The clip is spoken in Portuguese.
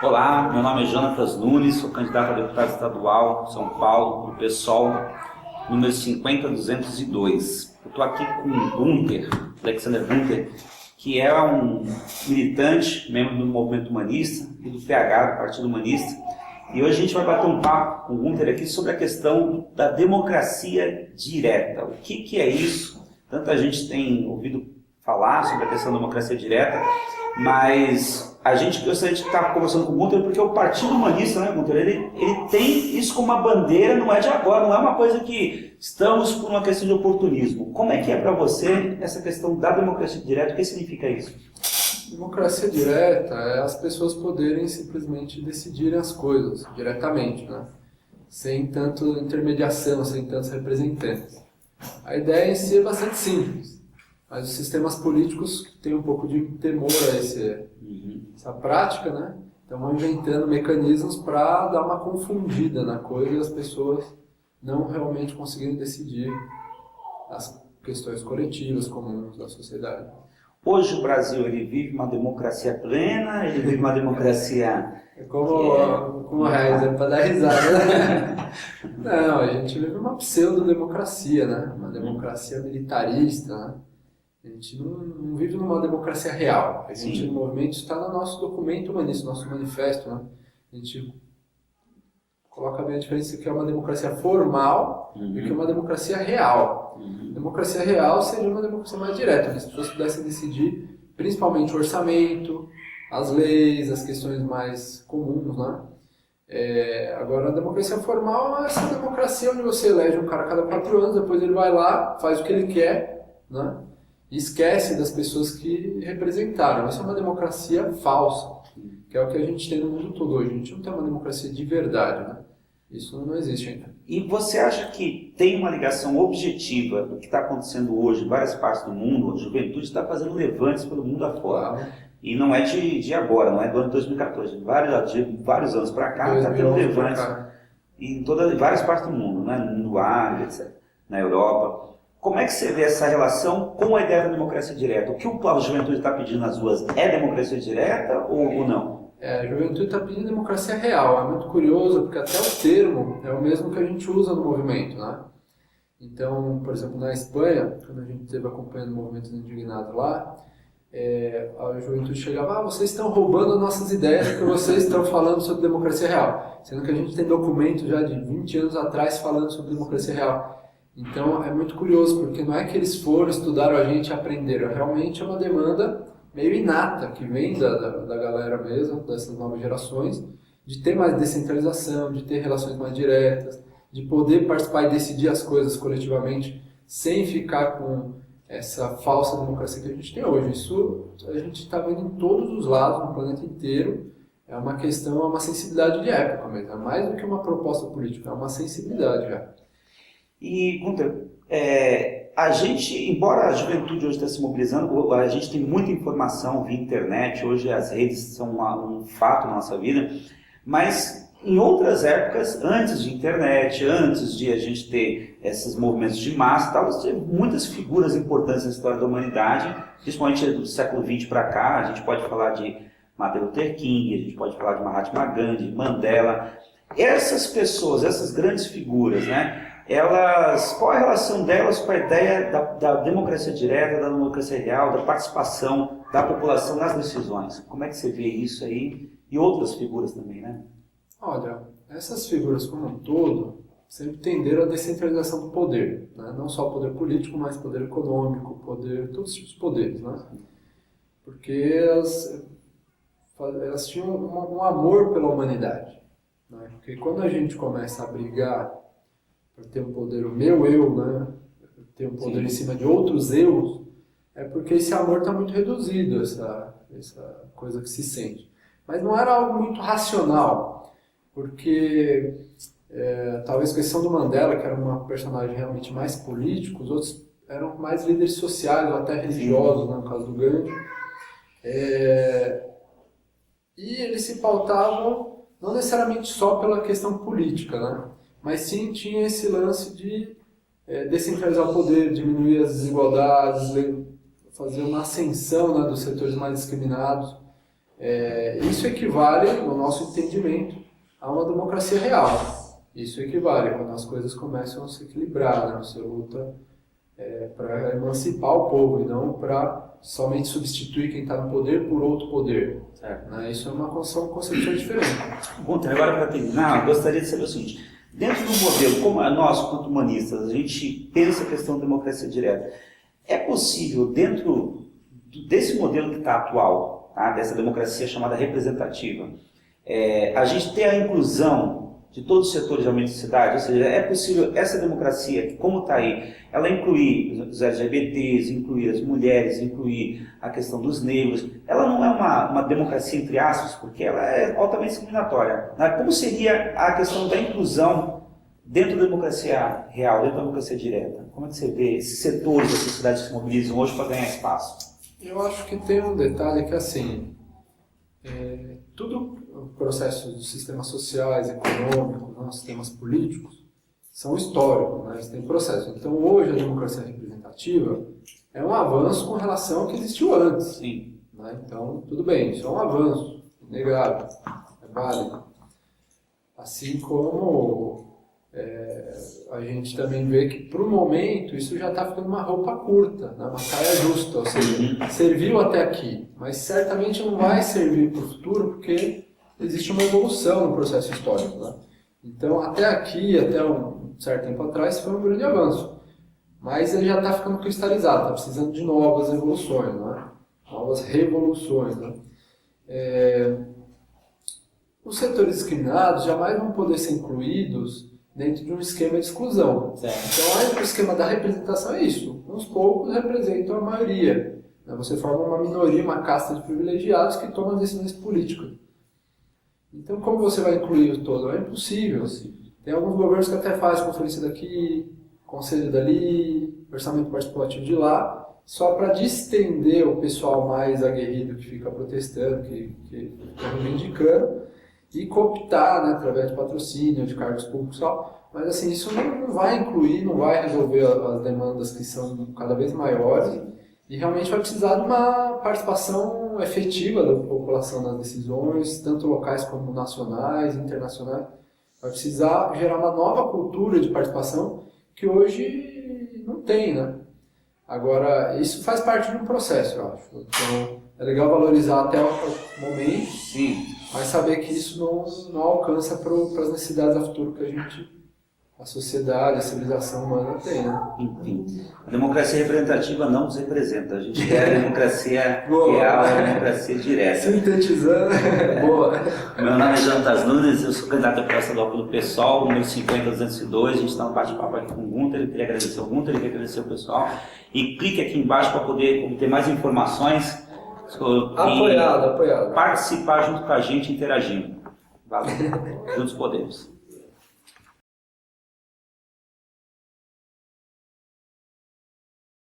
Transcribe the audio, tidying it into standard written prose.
Olá, meu nome é Jonatas Nunes, sou candidato a deputado estadual São Paulo, do PSOL, número 50202. Eu estou aqui com o Gunther, Alexander Gunther, que é um militante, membro do Movimento Humanista e do PH, do Partido Humanista. E hoje a gente vai bater um papo com o Gunther aqui sobre a questão da democracia direta. O que é isso? Tanta gente tem ouvido falar sobre a questão da democracia direta, mas a gente gostaria de estar conversando com o Gunther porque o Partido Humanista, né, Gunther, ele tem isso como uma bandeira, não é de agora, não é uma coisa que estamos por uma questão de oportunismo. Como é que é para você essa questão da democracia direta? O que significa isso? Democracia direta é as pessoas poderem simplesmente decidirem as coisas diretamente, né? Sem tanto intermediação, sem tantos representantes. A ideia em si é bastante simples, mas os sistemas políticos têm um pouco de temor a essa prática, né? Então vão inventando mecanismos para dar uma confundida na coisa e as pessoas não realmente conseguirem decidir as questões coletivas, comuns da sociedade. Hoje o Brasil ele vive uma democracia plena, ele vive uma democracia... Como a Raiz, é para dar risada, né? Não, a gente vive uma pseudo-democracia, né? Uma democracia militarista, né? A gente não vive numa democracia real. A gente, no movimento, está no nosso documento humanista, nosso manifesto, né? A gente coloca bem a diferença que é uma democracia formal e que é uma democracia real. Democracia real seria uma democracia mais direta, onde as pessoas pudessem decidir principalmente o orçamento, as leis, as questões mais comuns, né? Agora, a democracia formal é essa democracia onde você elege um cara a cada 4 anos, depois ele vai lá, faz o que ele quer, né? E esquece das pessoas que representaram. Isso é uma democracia falsa, que é o que a gente tem no mundo todo hoje. A gente não tem uma democracia de verdade, né? Isso não existe ainda. E você acha que tem uma ligação objetiva do que está acontecendo hoje em várias partes do mundo? A juventude está fazendo levantes pelo mundo afora. E não é de agora, não é do ano 2014. De vários anos para cá está tendo levantes em várias partes do mundo, né? No ar, etc., na Europa. Como é que você vê essa relação com a ideia da democracia direta? O que a juventude está pedindo nas ruas é democracia direta ou não? A juventude está pedindo democracia real. É muito curioso, porque até o termo é o mesmo que a gente usa no movimento, né? Então, por exemplo, na Espanha, quando a gente esteve acompanhando o movimento indignado lá, a juventude chegava, vocês estão roubando as nossas ideias porque vocês estão falando sobre democracia real. Sendo que a gente tem documento já de 20 anos atrás falando sobre democracia real. Então, é muito curioso, porque não é que eles foram, estudaram a gente e aprenderam. Realmente é uma demanda meio inata, que vem da galera mesmo, dessas novas gerações, de ter mais descentralização, de ter relações mais diretas, de poder participar e decidir as coisas coletivamente, sem ficar com essa falsa democracia que a gente tem hoje. Isso a gente está vendo em todos os lados, no planeta inteiro. É uma questão, é uma sensibilidade de época mesmo. É mais do que uma proposta política, é uma sensibilidade já. E, Gunther, a gente, embora a juventude hoje esteja se mobilizando, a gente tem muita informação via internet, hoje as redes são um fato na nossa vida, mas em outras épocas, antes de internet, antes de a gente ter esses movimentos de massa, teve muitas figuras importantes na história da humanidade, principalmente do século XX para cá. A gente pode falar de Martin Luther King, a gente pode falar de Mahatma Gandhi, Mandela. Essas pessoas, essas grandes figuras, né? Qual a relação delas com a ideia da democracia direta, da democracia real, da participação da população nas decisões? Como é que você vê isso aí? E outras figuras também, né? Olha, essas figuras como um todo sempre tenderam à descentralização do poder, né? Não só o poder político, mas poder econômico, todos os tipos de poderes, né? Porque elas tinham um amor pela humanidade, né? Porque quando a gente começa a brigar para ter um poder, o meu eu, né? Ter um poder em cima de outros eus, é porque esse amor está muito reduzido, essa coisa que se sente. Mas não era algo muito racional, porque talvez com exceção do Mandela, que era uma personagem realmente mais político, os outros eram mais líderes sociais ou até religiosos, né, no caso do Gandhi. E eles se pautavam não necessariamente só pela questão política, né? Mas sim tinha esse lance de descentralizar o poder, diminuir as desigualdades, fazer uma ascensão, né, dos setores mais discriminados. Isso equivale, no nosso entendimento, a uma democracia real. Isso equivale quando as coisas começam a se equilibrar, né? Você luta para emancipar o povo e não para somente substituir quem está no poder por outro poder. Né? Isso é uma concepção diferente. Gunther, agora para terminar, eu gostaria de saber o seguinte: dentro do modelo, como nós, quanto humanistas, a gente pensa a questão da democracia direta, é possível, dentro desse modelo que está atual, tá? Dessa democracia chamada representativa, a gente ter a inclusão de todos os setores da sociedade? Ou seja, é possível essa democracia, como está aí, ela incluir os LGBTs, incluir as mulheres, incluir a questão dos negros? Ela não é uma democracia entre aspas, porque ela é altamente discriminatória. Né? Como seria a questão da inclusão dentro da democracia real, dentro da democracia direta? Como é que você vê esses setores da sociedade que se mobilizam hoje para ganhar espaço? Eu acho que tem um detalhe que, assim, tudo o processo dos sistemas sociais, econômicos, né, sistemas políticos, são históricos, né, eles têm processo. Então, hoje, a democracia representativa é um avanço com relação ao que existiu antes. Sim. Né? Então, tudo bem, isso é um avanço, inegável, é válido. Assim como a gente também vê que, para o momento, isso já está ficando uma roupa curta, né? Uma saia justa, ou seja, serviu até aqui, mas certamente não vai servir para o futuro porque existe uma evolução no processo histórico. Né? Então, até aqui, até um certo tempo atrás, foi um grande avanço, mas ele já está ficando cristalizado, está precisando de novas evoluções, né? Novas revoluções. Né? Os setores discriminados jamais vão poder ser incluídos dentro de um esquema de exclusão. Então, o esquema da representação é isso. Uns poucos representam a maioria. Você forma uma minoria, uma casta de privilegiados que tomam decisões políticas. Então, como você vai incluir o todo? É impossível. Tem alguns governos que até fazem conferência daqui, conselho dali, orçamento participativo de lá, só para distender o pessoal mais aguerrido que fica protestando, que fica reivindicando, e cooptar, né, através de patrocínio, de cargos públicos e tal. Mas assim, isso não vai incluir, não vai resolver as demandas que são cada vez maiores e realmente vai precisar de uma participação efetiva da população nas decisões, tanto locais como nacionais, internacionais. Vai precisar gerar uma nova cultura de participação que hoje não tem, né? Agora, isso faz parte de um processo, eu acho. Então, é legal valorizar até o momento. Sim. Mas saber que isso não alcança para as necessidades a futuro que a sociedade, a civilização humana tem, né? Enfim, a democracia representativa não nos representa. A gente quer a democracia real, a democracia direta. Sintetizando, boa. Meu nome é Jonatas Nunes, eu sou candidato a deputado estadual pelo PSOL, número 50202. A gente está no bate-papo aqui com o Gunther. Eu queria agradecer o Gunther, eu queria agradecer o pessoal. E clique aqui embaixo para poder obter mais informações. Apoiado. Participar junto com a gente, interagindo. Valeu. Juntos podemos.